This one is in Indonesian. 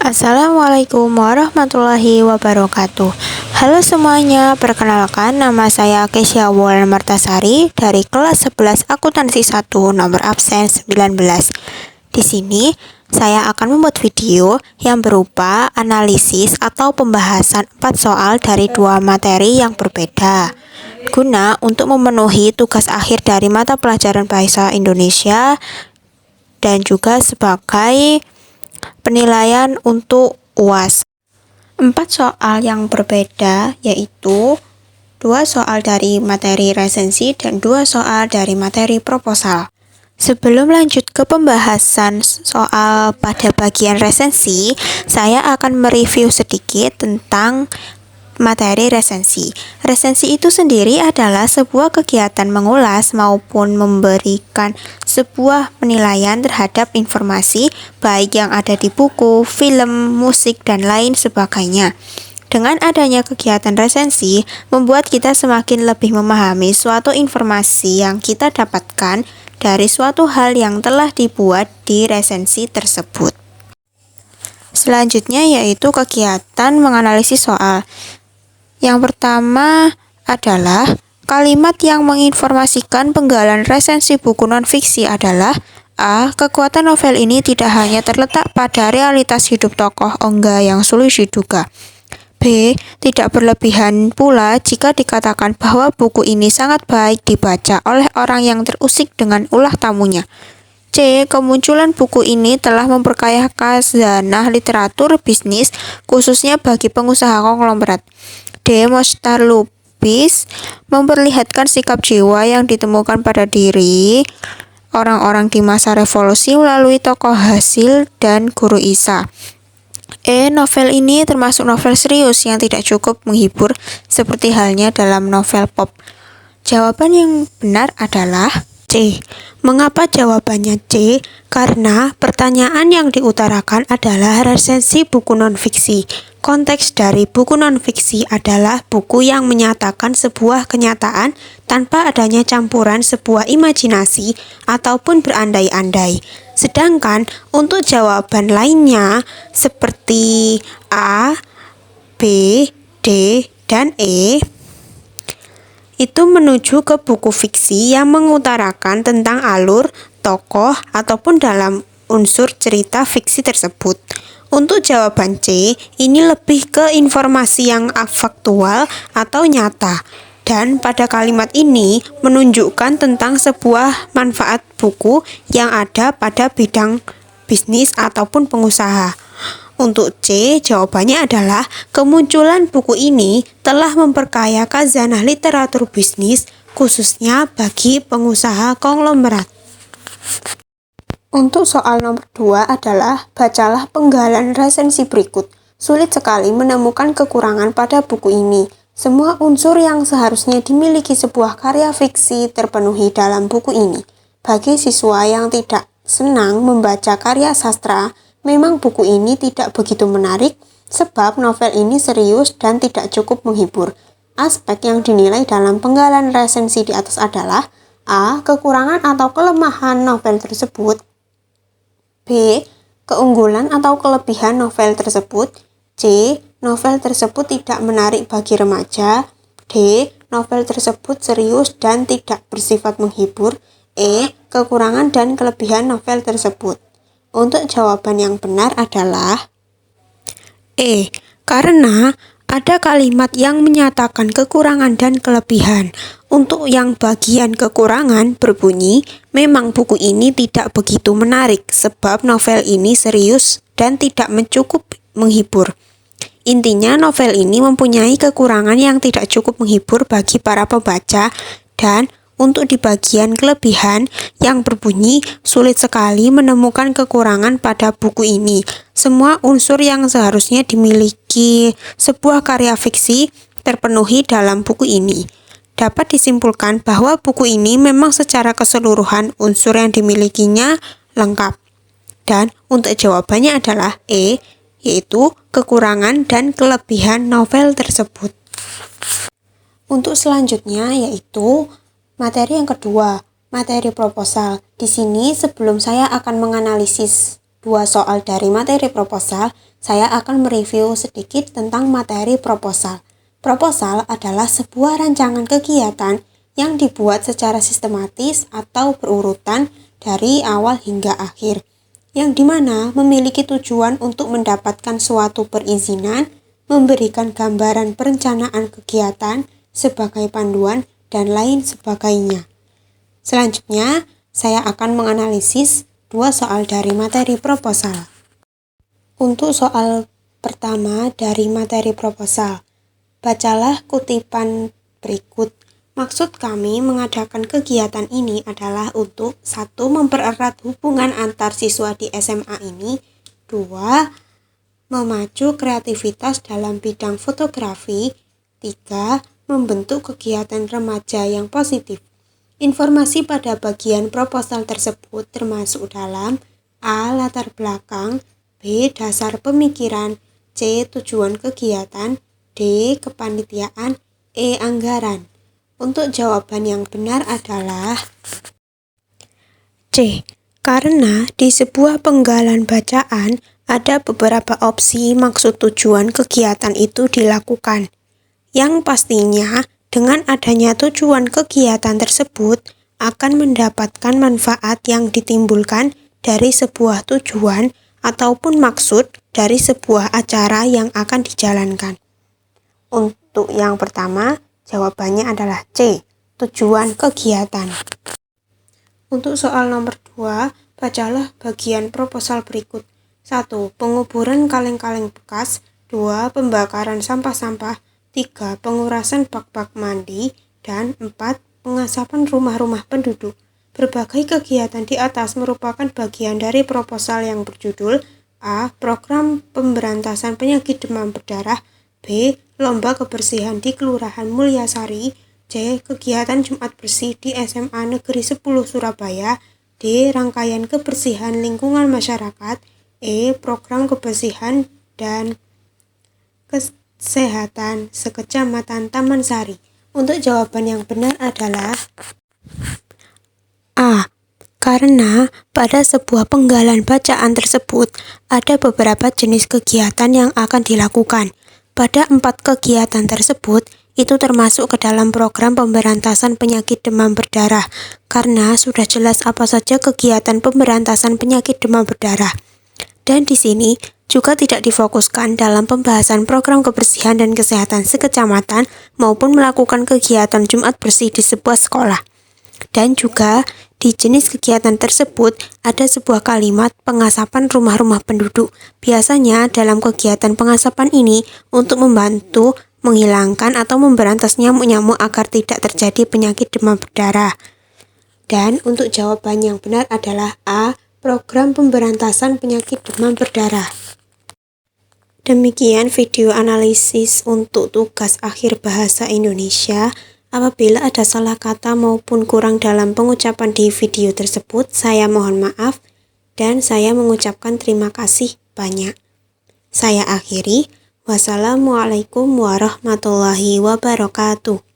Assalamualaikum warahmatullahi wabarakatuh. Halo semuanya, perkenalkan nama saya Kesya Wulan Martasari dari kelas 11 Akuntansi 1 nomor absen 19. Di sini saya akan membuat video yang berupa analisis atau pembahasan 4 soal dari 2 materi yang berbeda, guna untuk memenuhi tugas akhir dari mata pelajaran Bahasa Indonesia dan juga sebagai penilaian untuk UAS. 4 soal yang berbeda yaitu 2 soal dari materi resensi dan 2 soal dari materi proposal. Sebelum lanjut ke pembahasan soal pada bagian resensi, saya akan mereview sedikit tentang materi resensi. Resensi itu sendiri adalah sebuah kegiatan mengulas maupun memberikan sebuah penilaian terhadap informasi baik yang ada di buku, film, musik, dan lain sebagainya. Dengan adanya kegiatan resensi, membuat kita semakin lebih memahami suatu informasi yang kita dapatkan dari suatu hal yang telah dibuat di resensi tersebut. Selanjutnya yaitu kegiatan menganalisis soal. Yang pertama adalah kalimat yang menginformasikan penggalan resensi buku non-fiksi adalah A. Kekuatan novel ini tidak hanya terletak pada realitas hidup tokoh Ongga yang sulit diduga. B. Tidak berlebihan pula jika dikatakan bahwa buku ini sangat baik dibaca oleh orang yang terusik dengan ulah tamunya. C. Kemunculan buku ini telah memperkaya khazanah literatur bisnis khususnya bagi pengusaha konglomerat. D. Mostar Lubis memperlihatkan sikap jiwa yang ditemukan pada diri orang-orang di masa revolusi melalui tokoh Hasil dan Guru Isa. E. Novel ini termasuk novel serius yang tidak cukup menghibur seperti halnya dalam novel pop. Jawaban yang benar adalah C. Mengapa jawabannya C? Karena pertanyaan yang diutarakan adalah resensi buku non-fiksi. Konteks dari buku non-fiksi adalah buku yang menyatakan sebuah kenyataan tanpa adanya campuran sebuah imajinasi ataupun berandai-andai. Sedangkan untuk jawaban lainnya seperti A, B, D, dan E itu menuju ke buku fiksi yang mengutarakan tentang alur, tokoh, ataupun dalam unsur cerita fiksi tersebut. Untuk jawaban C, ini lebih ke informasi yang faktual atau nyata. Dan pada kalimat ini menunjukkan tentang sebuah manfaat buku yang ada pada bidang bisnis ataupun pengusaha. Untuk C, jawabannya adalah kemunculan buku ini telah memperkaya khazanah literatur bisnis khususnya bagi pengusaha konglomerat. Untuk soal nomor 2 adalah bacalah penggalan resensi berikut. Sulit sekali menemukan kekurangan pada buku ini. Semua unsur yang seharusnya dimiliki sebuah karya fiksi terpenuhi dalam buku ini. Bagi siswa yang tidak senang membaca karya sastra, memang buku ini tidak begitu menarik sebab novel ini serius dan tidak cukup menghibur. Aspek yang dinilai dalam penggalan resensi di atas adalah A. Kekurangan atau kelemahan novel tersebut. B. Keunggulan atau kelebihan novel tersebut. C. Novel tersebut tidak menarik bagi remaja. D. Novel tersebut serius dan tidak bersifat menghibur. E. Kekurangan dan kelebihan novel tersebut. Untuk jawaban yang benar adalah E. Karena ada kalimat yang menyatakan kekurangan dan kelebihan. Untuk yang bagian kekurangan berbunyi, memang buku ini tidak begitu menarik sebab novel ini serius dan tidak mencukup menghibur. Intinya novel ini mempunyai kekurangan yang tidak cukup menghibur bagi para pembaca. Dan untuk di bagian kelebihan yang berbunyi, sulit sekali menemukan kekurangan pada buku ini. Semua unsur yang seharusnya dimiliki sebuah karya fiksi terpenuhi dalam buku ini. Dapat disimpulkan bahwa buku ini memang secara keseluruhan unsur yang dimilikinya lengkap. Dan untuk jawabannya adalah E, yaitu kekurangan dan kelebihan novel tersebut. Untuk selanjutnya yaitu materi yang kedua, materi proposal. Di sini sebelum saya akan menganalisis 2 soal dari materi proposal, saya akan mereview sedikit tentang materi proposal. Proposal adalah sebuah rancangan kegiatan yang dibuat secara sistematis atau berurutan dari awal hingga akhir, yang dimana memiliki tujuan untuk mendapatkan suatu perizinan, memberikan gambaran perencanaan kegiatan sebagai panduan, dan lain sebagainya. Selanjutnya, saya akan menganalisis 2 soal dari materi proposal. Untuk soal pertama dari materi proposal, bacalah kutipan berikut. Maksud kami mengadakan kegiatan ini adalah untuk 1. Mempererat hubungan antar siswa di SMA ini. 2. Memacu kreativitas dalam bidang fotografi. 3. Membentuk kegiatan remaja yang positif. Informasi pada bagian proposal tersebut termasuk dalam A. Latar belakang, B. Dasar pemikiran, C. Tujuan kegiatan, D. Kepanitiaan, E. Anggaran. Untuk jawaban yang benar adalah C. Karena di sebuah penggalan bacaan ada beberapa opsi maksud tujuan kegiatan itu dilakukan, yang pastinya dengan adanya tujuan kegiatan tersebut akan mendapatkan manfaat yang ditimbulkan dari sebuah tujuan ataupun maksud dari sebuah acara yang akan dijalankan. Untuk yang pertama, jawabannya adalah C, tujuan kegiatan. Untuk soal nomor 2, bacalah bagian proposal berikut. 1. Penguburan kaleng-kaleng bekas. 2. Pembakaran sampah-sampah. 3. Pengurasan bak-bak mandi. Dan 4. Pengasapan rumah-rumah penduduk. Berbagai kegiatan di atas merupakan bagian dari proposal yang berjudul A. Program pemberantasan penyakit demam berdarah. B. Lomba kebersihan di Kelurahan Mulyasari. C. Kegiatan Jumat Bersih di SMA Negeri 10 Surabaya. D. Rangkaian kebersihan lingkungan masyarakat. E. Program kebersihan dan kesehatan sekecamatan Taman Sari. Untuk jawaban yang benar adalah A. Karena pada sebuah penggalan bacaan tersebut ada beberapa jenis kegiatan yang akan dilakukan. Pada 4 kegiatan tersebut, itu termasuk ke dalam program pemberantasan penyakit demam berdarah, karena sudah jelas apa saja kegiatan pemberantasan penyakit demam berdarah. Dan di sini juga tidak difokuskan dalam pembahasan program kebersihan dan kesehatan sekecamatan maupun melakukan kegiatan Jumat Bersih di sebuah sekolah. Dan juga di jenis kegiatan tersebut ada sebuah kalimat pengasapan rumah-rumah penduduk. Biasanya dalam kegiatan pengasapan ini untuk membantu menghilangkan atau memberantas nyamuk-nyamuk agar tidak terjadi penyakit demam berdarah. Dan untuk jawaban yang benar adalah A. Program pemberantasan penyakit demam berdarah. Demikian video analisis untuk tugas akhir bahasa Indonesia. Apabila ada salah kata maupun kurang dalam pengucapan di video tersebut, saya mohon maaf dan saya mengucapkan terima kasih banyak. Saya akhiri. Wassalamualaikum warahmatullahi wabarakatuh.